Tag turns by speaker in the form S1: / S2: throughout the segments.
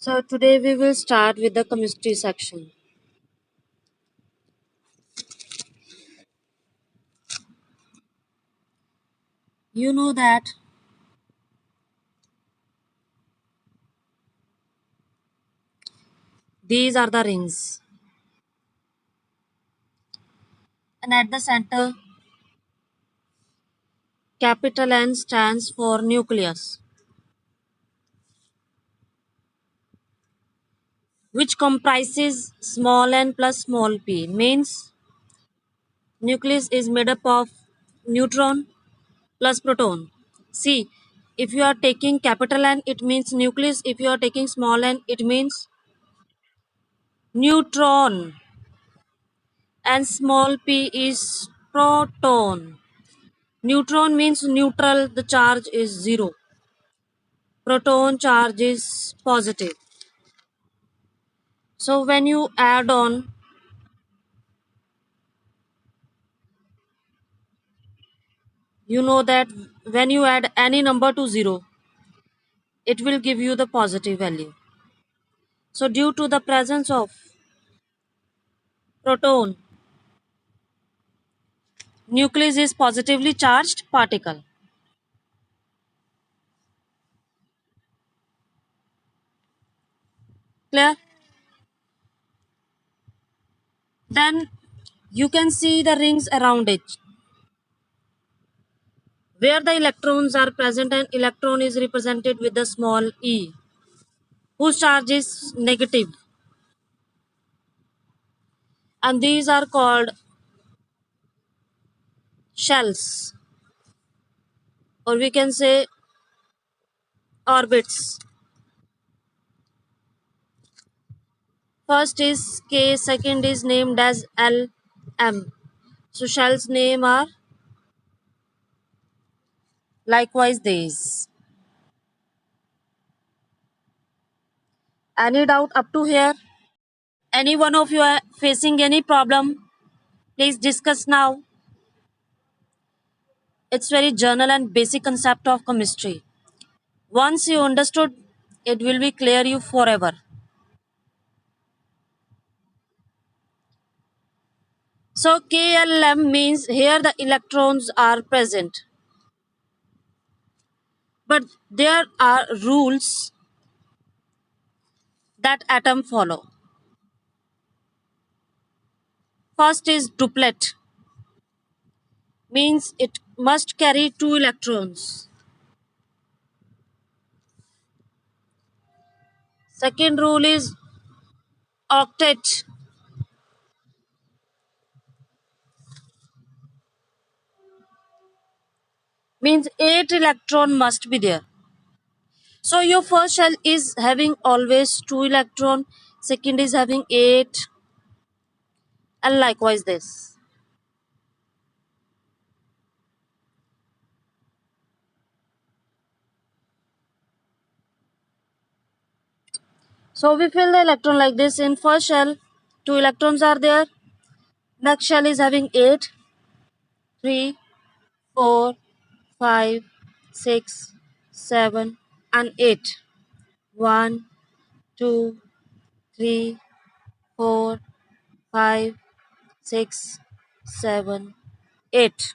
S1: So today we will start with the chemistry section. You know that these are the rings, and at the center, capital N stands for nucleus, which comprises small n plus small p. Means nucleus is made up of neutron plus proton. See, if you are taking capital N, it means nucleus. If you are taking small n, it means neutron, and small p is proton. Neutron means neutral, the charge is zero. Proton charge is positive. So when you add on, you know that when you add any number to zero, it will give you the positive value. So due to the presence of proton, nucleus is positively charged particle. Clear? Then you can see the rings around it. Where the electrons are present, an electron is represented with the small e, whose charge is negative. And these are called shells, or we can say orbits. First is K, second is named as L, M. So shells name are likewise these. Any doubt up to here? Any one of you are facing any problem? Please discuss now. It's very general and basic concept of chemistry. Once you understood, it will be clear you forever. So KLM means here the electrons are present. But there are rules that atom follow. First is duplet, means it must carry two electrons. Second rule is octet, means 8 electron must be there. So your first shell is having always 2 electron, second is having 8, and likewise this. So we fill the electron like this. In first shell, 2 electrons are there. Next shell is having 8, 3, 4, 5, 6, 7, and 8. 1, 2, 3, 4, 5, 6, 7, 8.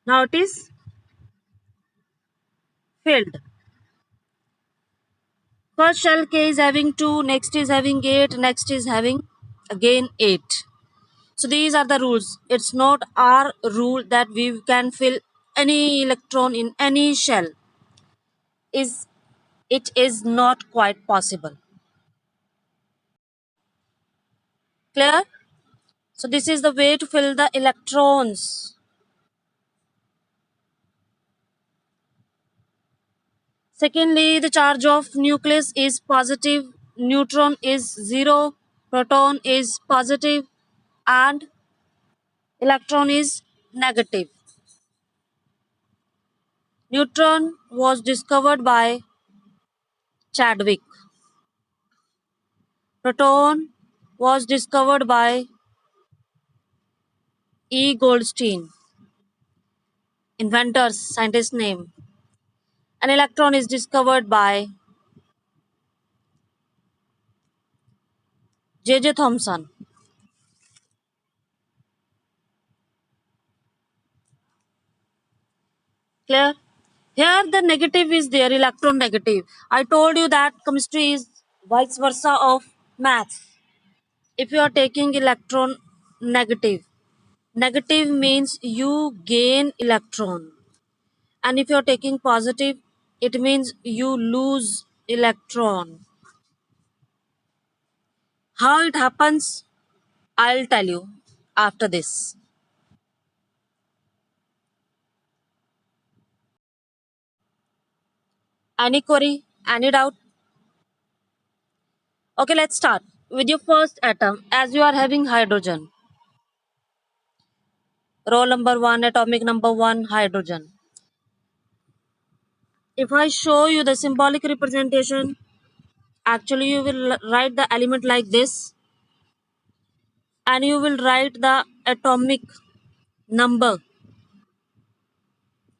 S1: Now it is filled. First shell K is having 2, next is having 8, next is having again 8. So these are the rules. It's not our rule that we can fill any electron in any shell. It is not quite possible. Clear? So this is the way to fill the electrons. Secondly, the charge of nucleus is positive, neutron is 0, proton is positive, and electron is negative. Neutron was discovered by Chadwick. Proton was discovered by E. Goldstein. Inventors, scientist name. An electron is discovered by J.J. Thomson. Clear? Here the negative is there, electron negative. I told you that chemistry is vice versa of maths. If you are taking electron negative, negative means you gain electron. And if you are taking positive, it means you lose electron. How it happens, I'll tell you after this. Any query? Any doubt? Okay, let's start with your first atom. As you are having hydrogen, roll number one, atomic number one, hydrogen. If I show you the symbolic representation, actually you will write the element like this, and you will write the atomic number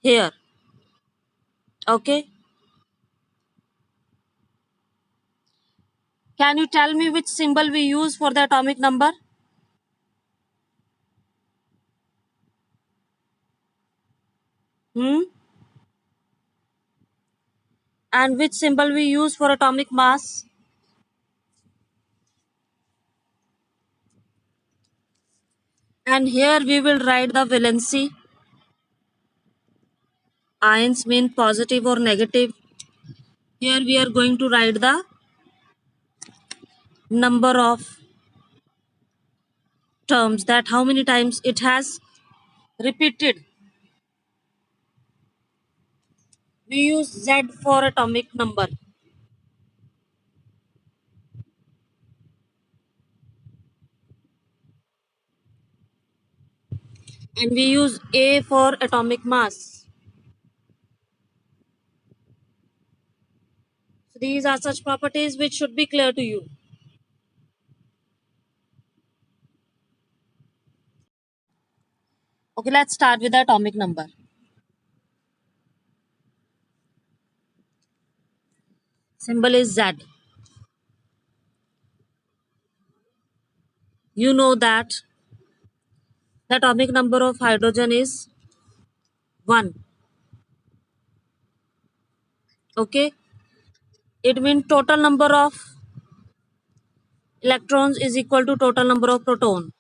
S1: here. Okay, can you tell me which symbol we use for the atomic number? Hmm? And which symbol we use for atomic mass? And here we will write the valency. Ions mean positive or negative. Here we are going to write the number of terms, that how many times it has repeated. We use Z for atomic number, and we use A for atomic mass. So these are such properties which should be clear to you. Okay, let's start with the atomic number. Symbol is Z. You know that the atomic number of hydrogen is 1. Okay, it means total number of electrons is equal to total number of proton.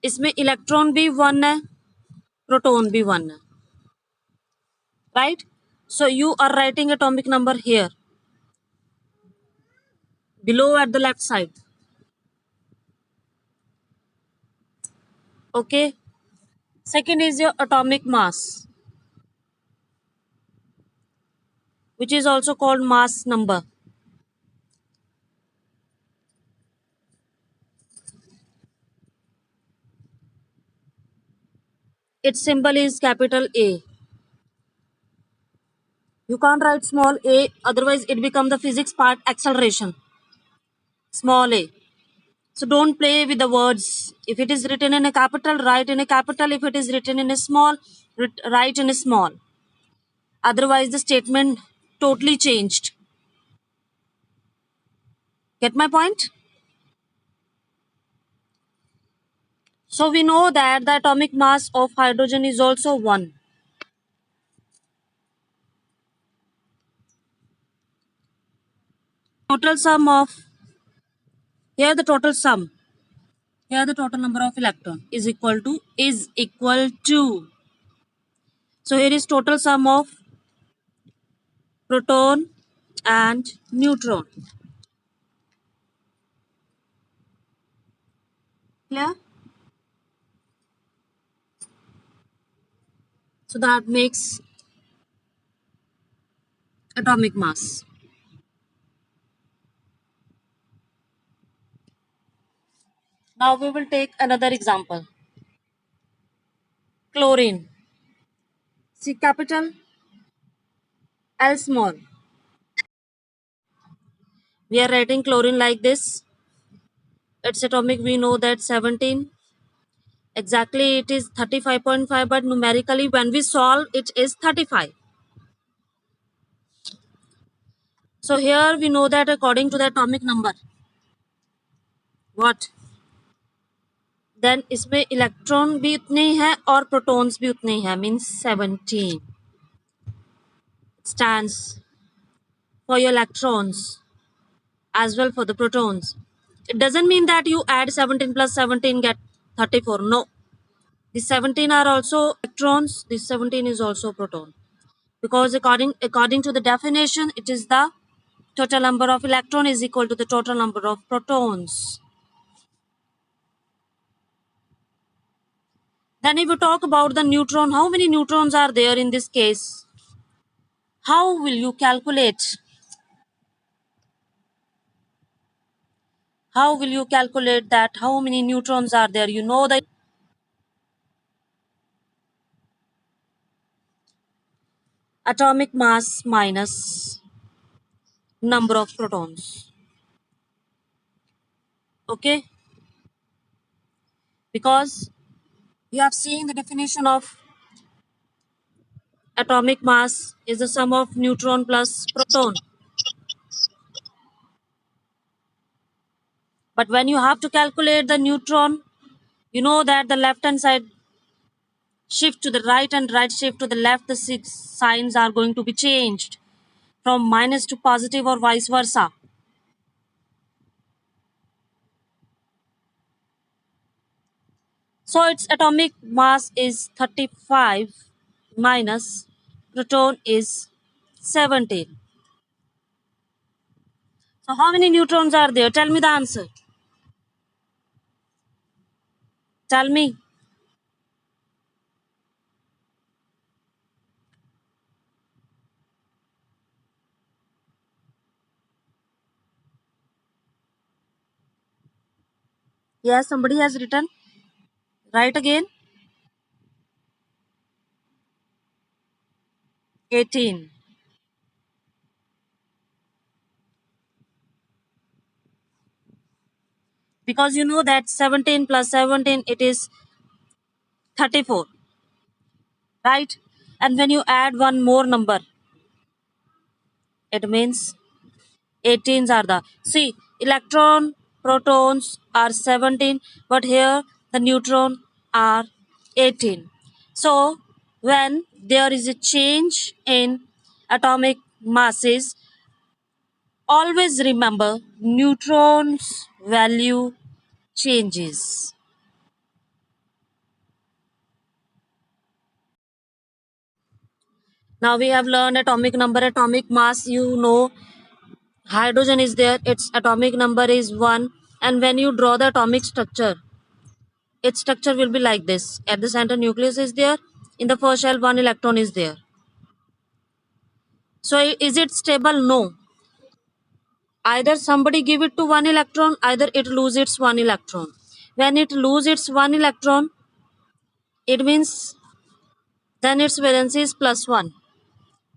S1: इसमें electron भी 1 है, proton भी 1 है, right? So you are writing atomic number here below at the left side. Okay, second is your atomic mass, which is also called mass number. Its symbol is capital A. You can't write small a, otherwise it becomes the physics part acceleration. Small a. So don't play with the words. If it is written in a capital, write in a capital. If it is written in a small, write in a small. Otherwise the statement totally changed. Get my point? So we know that the atomic mass of hydrogen is also 1. Total sum of, here the total sum, here the total number of electron is equal to, so here is total sum of proton and neutron. Clear? So that makes atomic mass. Now we will take another example. Chlorine. C capital, L small. We are writing chlorine like this. Its atomic we know that 17. Exactly, it is 35.5, but numerically when we solve it is 35. So here we know that according to the atomic number, what? Then इसमें electron भी उतने ही है और protons भी उतने ही है, means 17 stands for your electrons as well for the protons. It doesn't mean that you add 17 plus 17 get 34. No. These 17 are also electrons. This 17 is also proton. Because according to the definition, it is the total number of electron is equal to the total number of protons. Then if you talk about the neutron, how many neutrons are there in this case? How will you calculate? How will you calculate that? How many neutrons are there? You know the atomic mass minus number of protons. Okay? Because you have seen the definition of atomic mass is the sum of neutron plus proton. But when you have to calculate the neutron, you know that the left hand side shift to the right and right shift to the left, the six signs are going to be changed from minus to positive or vice versa. So its atomic mass is 35 minus proton is 17. So how many neutrons are there? Tell me the answer. Tell me. Yes, somebody has written. Write again. 18. Because you know that 17 plus 17 it is 34. Right? And when you add one more number, it means 18s are the. See, electron, protons are 17, but here the neutron are 18. So, when there is a change in atomic masses, always remember neutrons value changes. Now we have learned atomic number, atomic mass. You know hydrogen is there, its atomic number is 1, and when you draw the atomic structure, its structure will be like this. At the center nucleus is there, in the first shell one electron is there. So is it stable? No. Either somebody give it to one electron, either it lose its one electron. When it lose its one electron, it means then its valency is plus 1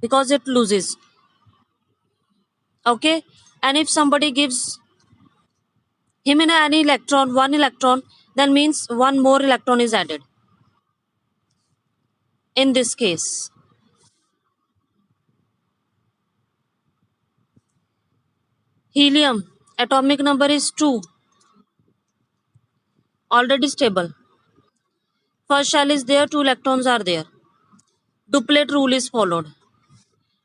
S1: because it loses. Okay, and if somebody gives him in any electron, one electron, then means one more electron is added. In this case, helium atomic number is 2, already stable. First shell is there, 2 electrons are there. Duplet rule is followed.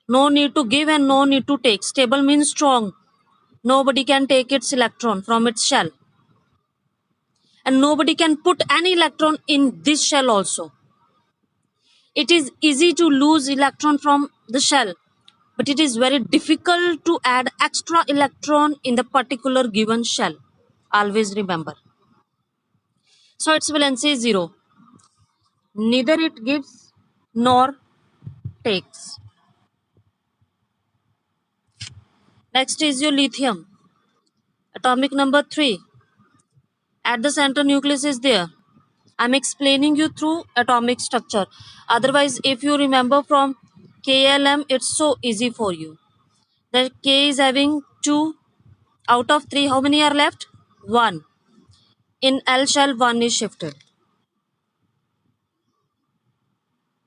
S1: No need to give and no need to take. Stable means strong. Nobody can take its electron from its shell. And nobody can put any electron in this shell also. It is easy to lose electron from the shell, but it is very difficult to add extra electron in the particular given shell. Always remember. So its valency is 0. Neither it gives nor takes. Next is your lithium. Atomic number 3. At the center nucleus is there. I'm explaining you through atomic structure. Otherwise, if you remember from KLM, it's so easy for you. The K is having 2 out of 3. How many are left? 1. In L shell, 1 is shifted.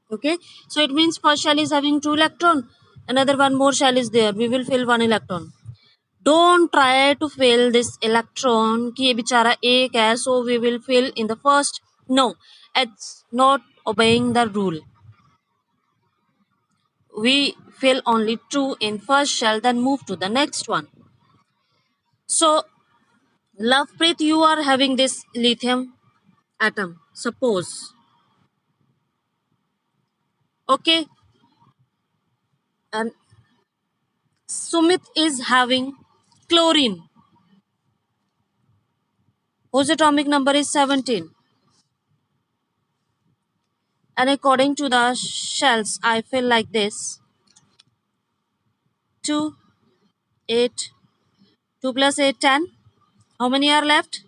S1: Okay, so it means first shell is having 2 electron, another one more shell is there, we will fill 1 electron. Don't try to fill this electron कि ये बेचारा एक है so we will fill in the first. No, it's not obeying the rule. We fill only 2 in first shell, then move to the next one. So Lovepreet, you are having this lithium atom, suppose. Okay, and Sumit is having chlorine, whose atomic number is 17. And according to the shells, I feel like this: 2, 8, 2 plus 8, 10. How many are left?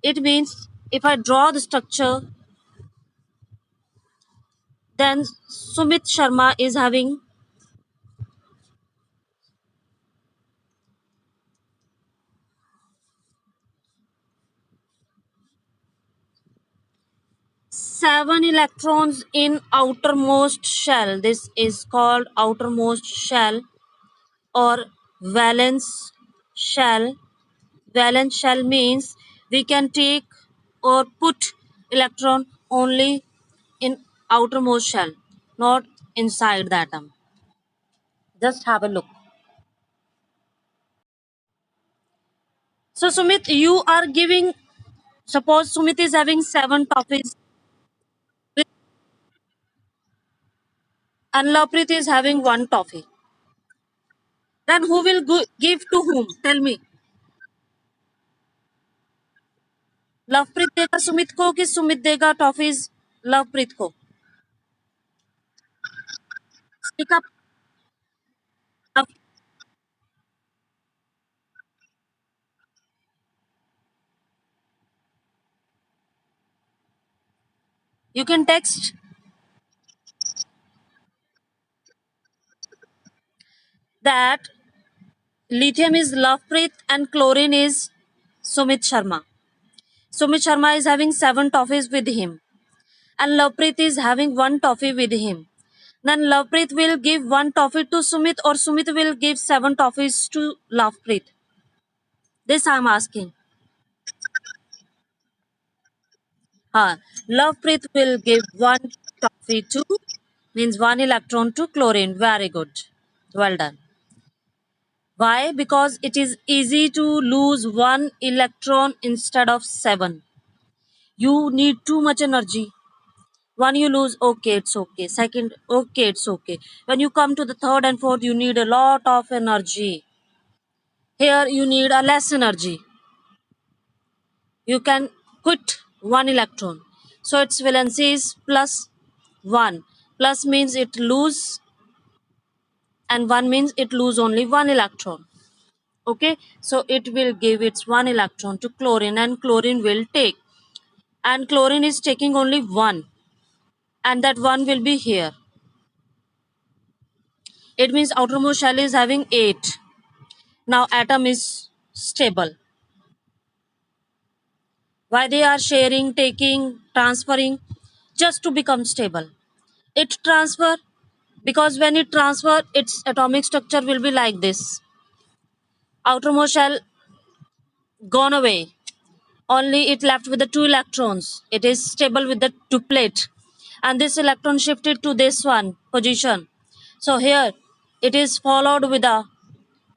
S1: It means if I draw the structure, then Sumit Sharma is having 7 electrons in outermost shell. This is called outermost shell or valence shell. Valence shell means we can take or put electron only in outermost shell, not inside the atom. Just have a look. So Sumit, you are giving, suppose Sumit is having 7 toffees and Lovepreet is having 1 toffee. Then who will give to whom? Tell me. Lovepreet देगा सुमित को कि सुमित देगा toffees Lovepreet को? Speak up. You can text that lithium is Lovepreet and chlorine is Sumit Sharma. Sumit Sharma is having 7 toffees with him and Lovepreet is having 1 toffee with him. Then Lovepreet will give 1 toffee to Sumit or Sumit will give 7 toffees to Lovepreet. This I am asking. Lovepreet will give 1 toffee to, means 1 electron to chlorine. Very good. Well done. Why? Because it is easy to lose 1 electron instead of 7. You need too much energy. One you lose, okay, it's okay. Second, okay, it's okay. When you come to the third and fourth, you need a lot of energy. Here, you need a less energy. You can quit 1 electron. So its valency is plus 1. Plus means it lose and 1 means it lose only 1 electron. Okay, so it will give its 1 electron to chlorine and chlorine will take, and chlorine is taking only 1 and that 1 will be here. It means outermost shell is having 8. Now atom is stable. Why they are sharing, taking, transferring? Just to become stable. It transfer because when it transfer its atomic structure will be like this. Outermost shell gone away, only it left with the 2 electrons. It is stable with the duplet and this electron shifted to this one position. So here it is followed with a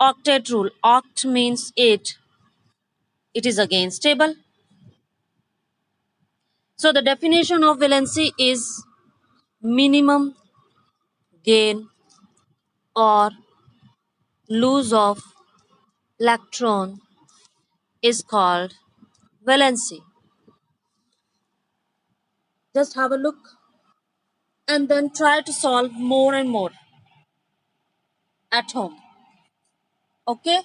S1: octet rule. Oct means 8. It is again stable. So the definition of valency is minimum gain or loss of electron is called valency. Just have a look and then try to solve more and more at home. Okay?